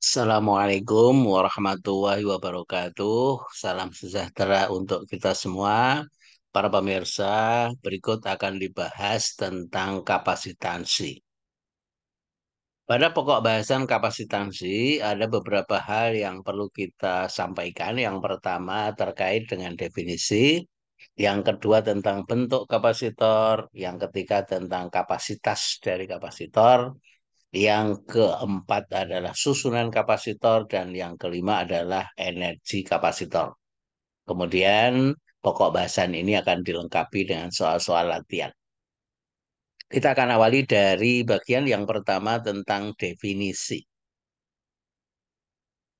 Assalamualaikum warahmatullahi wabarakatuh. Salam sejahtera untuk kita semua. Para pemirsa, berikut akan dibahas tentang kapasitansi. Pada pokok bahasan kapasitansi, ada beberapa hal yang perlu kita sampaikan. Yang pertama terkait dengan definisi, yang kedua tentang bentuk kapasitor, yang ketiga tentang kapasitas dari kapasitor, yang keempat adalah susunan kapasitor, dan yang kelima adalah energi kapasitor. Kemudian pokok bahasan ini akan dilengkapi dengan soal-soal latihan. Kita akan awali dari bagian yang pertama tentang definisi.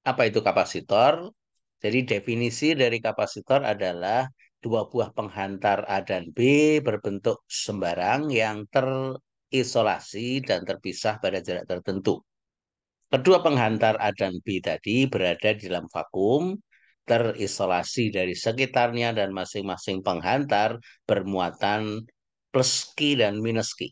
Apa itu kapasitor? Jadi definisi dari kapasitor adalah dua buah penghantar A dan B berbentuk sembarang yang terisolasi dan terpisah pada jarak tertentu. Kedua penghantar A dan B tadi berada di dalam vakum, terisolasi dari sekitarnya, dan masing-masing penghantar bermuatan plus Q dan minus Q.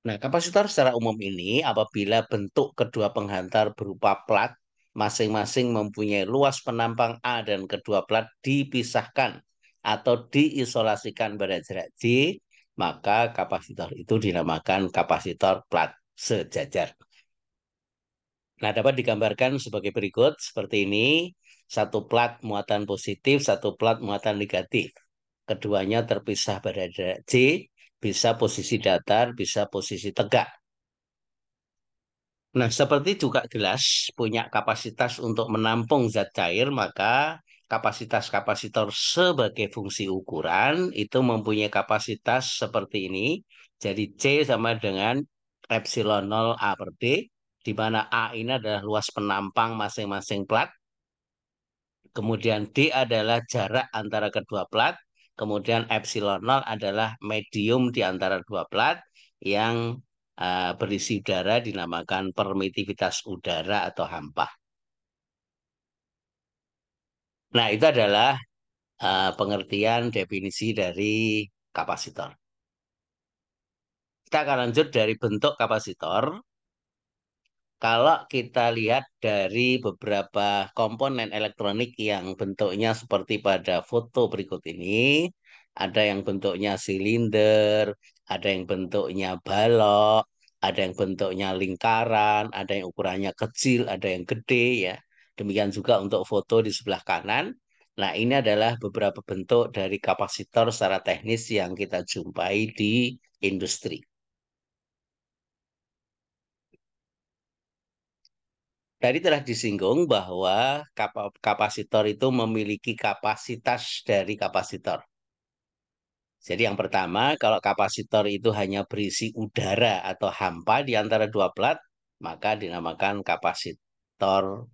Nah, kapasitor secara umum ini apabila bentuk kedua penghantar berupa plat, masing-masing mempunyai luas penampang A dan kedua plat dipisahkan atau diisolasikan pada jarak J, maka kapasitor itu dinamakan kapasitor plat sejajar. Nah, dapat digambarkan sebagai berikut, seperti ini. Satu plat muatan positif, satu plat muatan negatif. Keduanya terpisah pada jarak J, bisa posisi datar, bisa posisi tegak. Nah, seperti juga gelas punya kapasitas untuk menampung zat cair, maka kapasitas kapasitor sebagai fungsi ukuran itu mempunyai kapasitas seperti ini. Jadi C sama dengan epsilon 0 A per D, di mana A ini adalah luas penampang masing-masing plat, kemudian D adalah jarak antara kedua plat, kemudian epsilon 0 adalah medium di antara dua plat yang berisi udara, dinamakan permitivitas udara atau hampa. Nah, itu adalah pengertian definisi dari kapasitor. Kita akan lanjut dari bentuk kapasitor. Kalau kita lihat dari beberapa komponen elektronik yang bentuknya seperti pada foto berikut ini, ada yang bentuknya silinder, ada yang bentuknya balok, ada yang bentuknya lingkaran, ada yang ukurannya kecil, ada yang gede ya. Demikian juga untuk foto di sebelah kanan. Nah, ini adalah beberapa bentuk dari kapasitor secara teknis yang kita jumpai di industri. Tadi telah disinggung bahwa kapasitor itu memiliki kapasitas dari kapasitor. Jadi yang pertama, kalau kapasitor itu hanya berisi udara atau hampa di antara dua plat, maka dinamakan kapasitor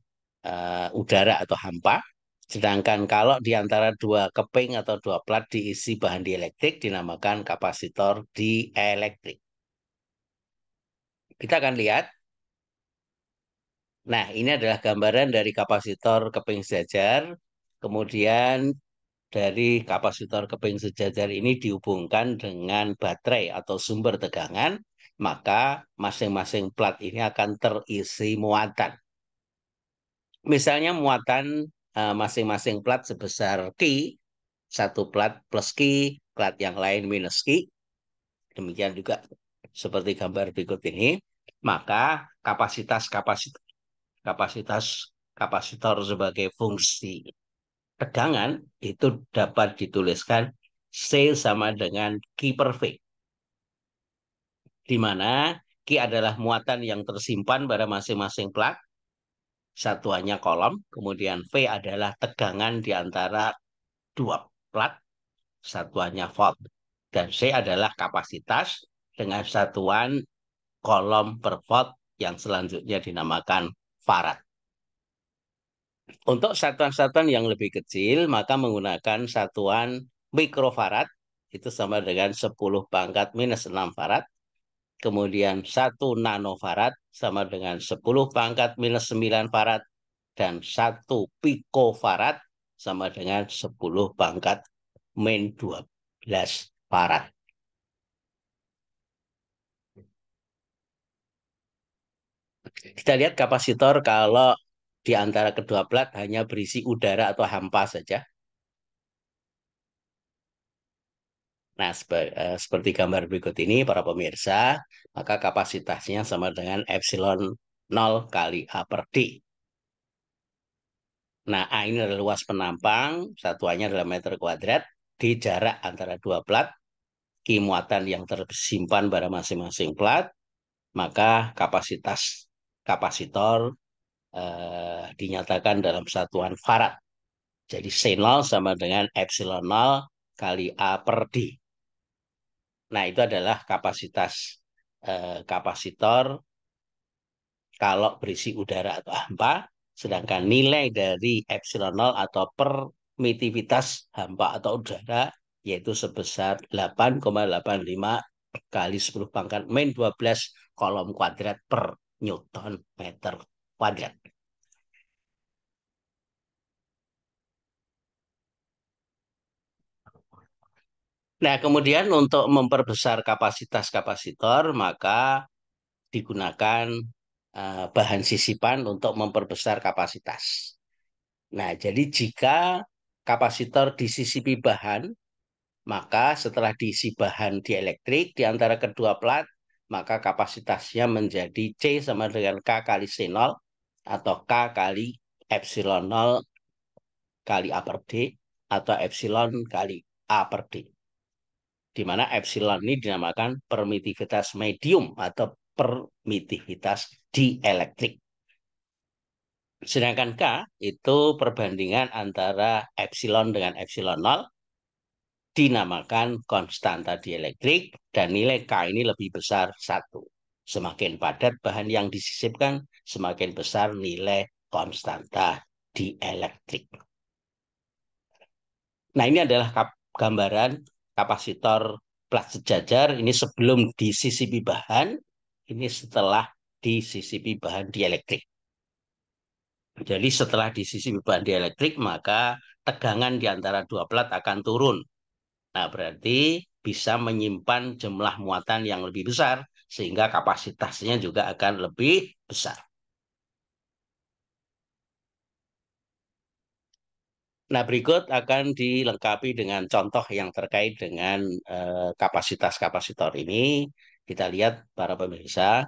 udara atau hampa. Sedangkan kalau di antara dua keping atau dua plat diisi bahan dielektrik, dinamakan kapasitor dielektrik. Kita akan lihat. Nah, ini adalah gambaran dari kapasitor keping sejajar. Kemudian dari kapasitor keping sejajar ini dihubungkan dengan baterai atau sumber tegangan, maka masing-masing plat ini akan terisi muatan. Misalnya muatan masing-masing plat sebesar Q, satu plat plus Q, plat yang lain minus Q. Demikian juga seperti gambar berikut ini, maka kapasitas kapasitor sebagai fungsi tegangan itu dapat dituliskan C sama dengan Q per V, di mana Q adalah muatan yang tersimpan pada masing-masing plat, satuannya kolom, kemudian V adalah tegangan di antara dua plat, satuannya volt, dan C adalah kapasitas dengan satuan kolom per volt yang selanjutnya dinamakan farad. Untuk satuan-satuan yang lebih kecil, maka menggunakan satuan mikrofarad, itu sama dengan 10 pangkat minus 6 farad. Kemudian 1 nanofarad sama dengan 10 pangkat minus 9 farad. Dan 1 pikofarad sama dengan 10 pangkat min 12 farad. Kita lihat kapasitor kalau di antara kedua plat hanya berisi udara atau hampa saja. Nah, seperti gambar berikut ini, para pemirsa, maka kapasitasnya sama dengan epsilon 0 kali A per D. Nah, A ini adalah luas penampang, satuannya adalah meter kuadrat, di jarak antara dua plat, Q muatan yang tersimpan pada masing-masing plat, maka kapasitas kapasitor dinyatakan dalam satuan farad. Jadi C0 sama dengan epsilon 0 kali A per D. Nah, itu adalah kapasitor kalau berisi udara atau hampa, sedangkan nilai dari epsilon 0 atau permitivitas hampa atau udara yaitu sebesar 8,85 kali 10 pangkat min 12 kolom kuadrat per Newton meter kuadrat. Nah, kemudian untuk memperbesar kapasitas kapasitor, maka digunakan bahan sisipan untuk memperbesar kapasitas. Nah, jadi jika kapasitor disisipi bahan, maka setelah diisi bahan dielektrik di antara kedua plat, maka kapasitasnya menjadi C sama dengan K kali C0 atau K kali epsilon 0 kali A per D atau epsilon kali A per D. Di mana epsilon ini dinamakan permitivitas medium atau permitivitas dielektrik. Sedangkan K itu perbandingan antara epsilon dengan epsilon 0 dinamakan konstanta dielektrik dan nilai K ini lebih besar 1. Semakin padat bahan yang disisipkan, semakin besar nilai konstanta dielektrik. Nah, ini adalah gambaran kapasitor plat sejajar. Ini sebelum disisipi bahan, ini setelah disisipi bahan dielektrik. Jadi setelah disisipi bahan dielektrik, maka tegangan di antara dua plat akan turun. Nah, berarti bisa menyimpan jumlah muatan yang lebih besar, sehingga kapasitasnya juga akan lebih besar. Nah, berikut akan dilengkapi dengan contoh yang terkait dengan kapasitas kapasitor ini. Kita lihat para pemirsa.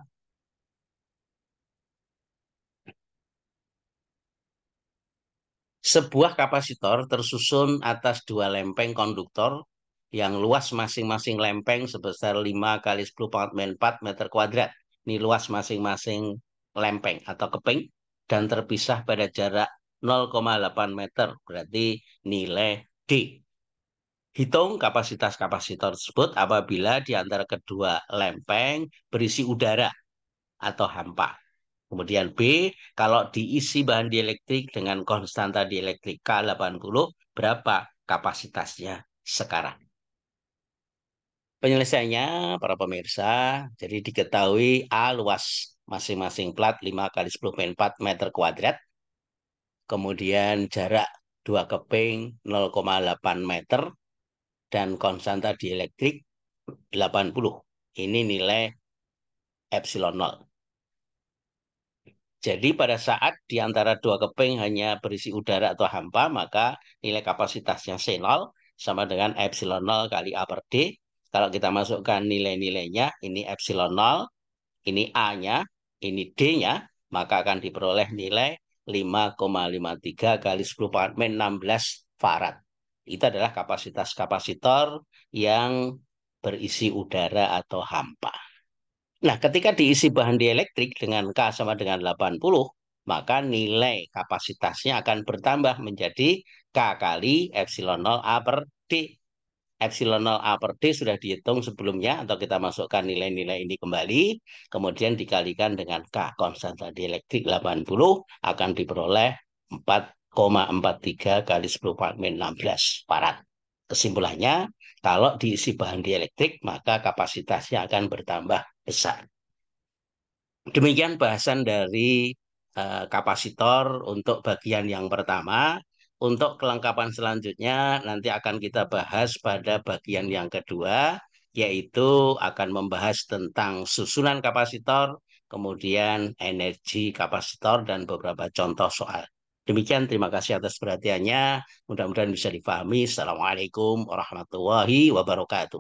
Sebuah kapasitor tersusun atas dua lempeng konduktor yang luas masing-masing lempeng sebesar 5 kali 10 pangkat 4 meter kuadrat. Ini luas masing-masing lempeng atau keping dan terpisah pada jarak 0,8 meter. Berarti nilai D. Hitung kapasitas kapasitor tersebut apabila di antara kedua lempeng berisi udara atau hampa. Kemudian B, kalau diisi bahan dielektrik dengan konstanta dielektrik K80, berapa kapasitasnya sekarang? Penyelesaiannya, para pemirsa, jadi diketahui A luas masing-masing plat 5 kali 10 4 meter kuadrat, kemudian jarak dua keping 0,8 meter, dan konstanta dielektrik 80. Ini nilai epsilon 0. Jadi pada saat di antara dua keping hanya berisi udara atau hampa, maka nilai kapasitasnya C0 sama dengan epsilon 0 kali A per D. Kalau kita masukkan nilai-nilainya, ini epsilon 0, ini A-nya, ini D-nya, maka akan diperoleh nilai 5,53 kali 10 pangkat 16 farad. Itu adalah kapasitas kapasitor yang berisi udara atau hampa. Nah, ketika diisi bahan dielektrik dengan K sama dengan 80, maka nilai kapasitasnya akan bertambah menjadi K kali epsilon 0 A per D. Epsilon 0 A per D sudah dihitung sebelumnya, atau kita masukkan nilai-nilai ini kembali, kemudian dikalikan dengan K, konstanta dielektrik 80, akan diperoleh 4,43 kali 10 pangkat 16 farad. Kesimpulannya, kalau diisi bahan dielektrik, maka kapasitasnya akan bertambah besar. Demikian bahasan dari kapasitor untuk bagian yang pertama. Untuk kelengkapan selanjutnya nanti akan kita bahas pada bagian yang kedua, yaitu akan membahas tentang susunan kapasitor, kemudian energi kapasitor, dan beberapa contoh soal. Demikian, terima kasih atas perhatiannya. Mudah-mudahan bisa difahami. Assalamualaikum warahmatullahi wabarakatuh.